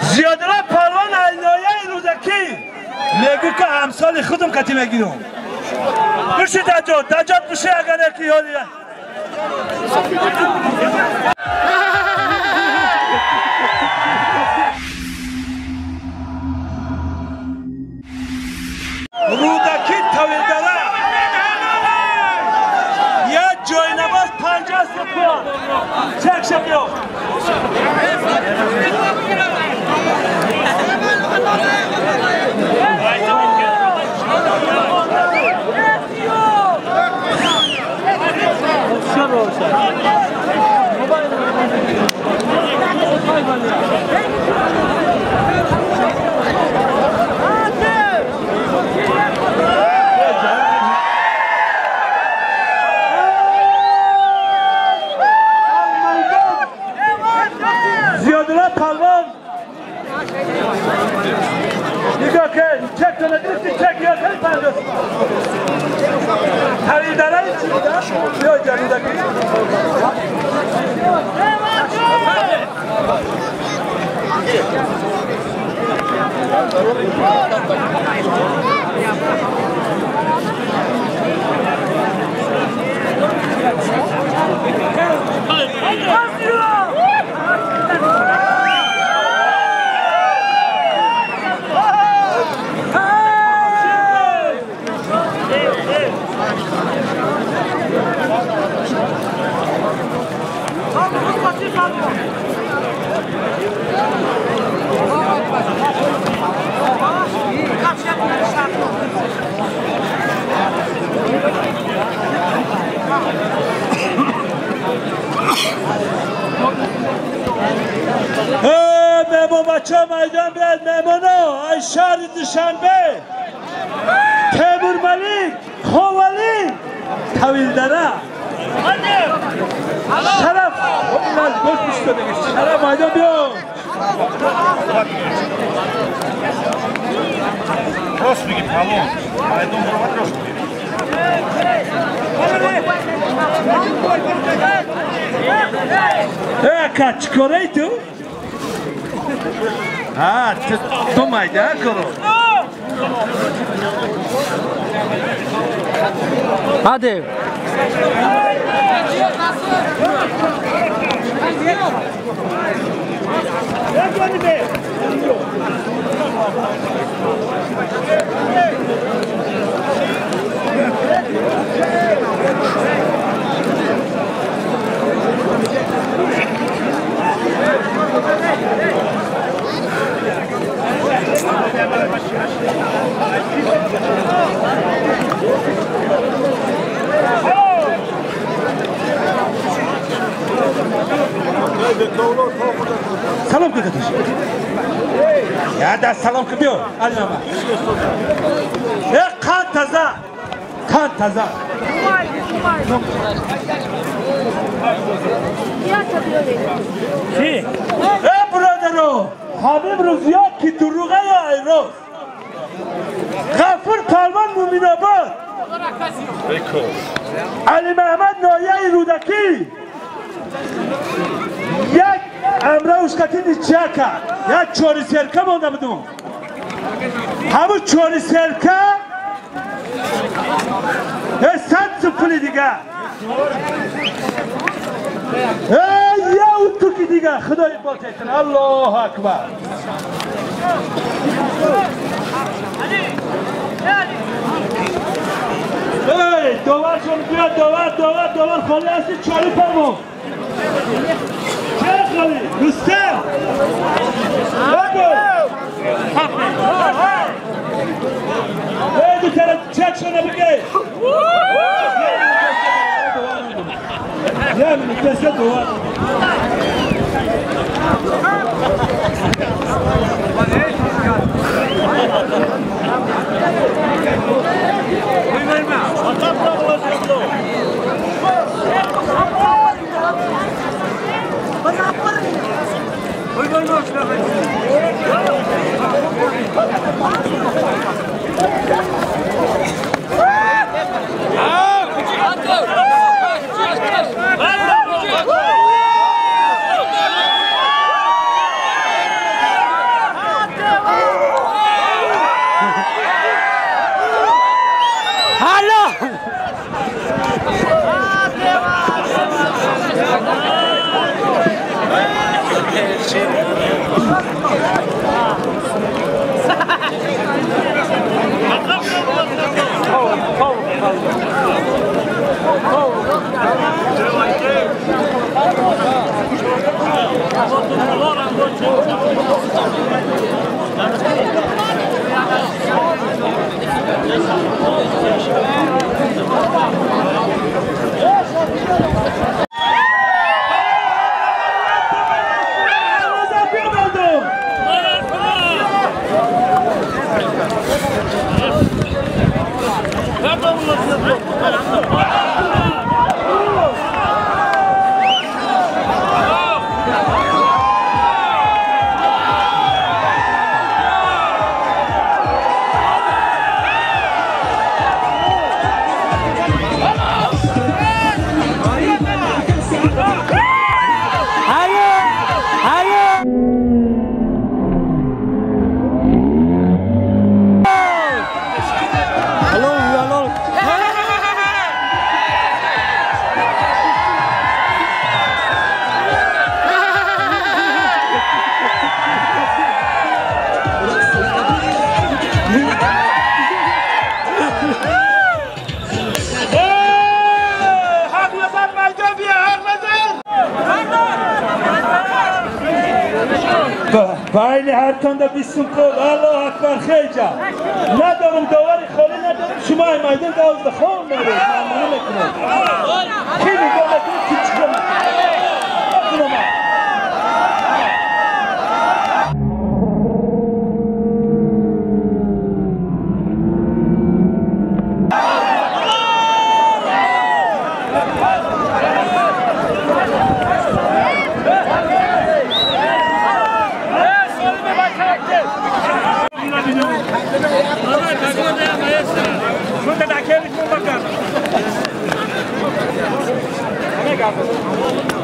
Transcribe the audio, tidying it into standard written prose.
زیادرا پروان اینایه روزکی میگو که همسال خودم کتی میگیرم بشه دجات بشه اگر یکی یادیه رودکی تویدره یه جای نواز 50 سپیان چک شبیو زیادرا پروان نگاه که چک تو نگرفتی چک یا خیلی پرداز خریداره این چی بوده؟ بیا جنودکی مهمون بچه ها میدان بیاد مهمونا ای شهر دوشنبه تیمور ملیک خوولی طویل دره شرف گوش میشته دیگه شرف میدان بیاد راست میگی پلون میدان برو راست میگی اکا چکاره ای تو؟ ها تو میدان کرو Hadi. سلام که کتش یا دست سلام که بیو علی ماما قان تازه چی؟ برادرو حبیب روزیات که دروغه یا ایروز غفور پروان مومین آباد علی محمد نایه رودکی یک امره اوشکتی چکه یک چوری سرکه مونده بدون همون چوری سرکه 100 سپولی دیگه یا اون تو که دیگه خدای باتیتن الله اکبر دوار شون بیاد دوار خالی هستی چاری پرمون چه خالی؟ رستم بگو دو طرف چک شونه بگه یه منتسه دوار بایلی هر کنده بیستون کل الله اکبر خیجا ندارم داوری خالی ندارم شما ایمایدن داوز خون دارید معمولی میکنم خیلی دولتون که چیزا میکنم Obrigado.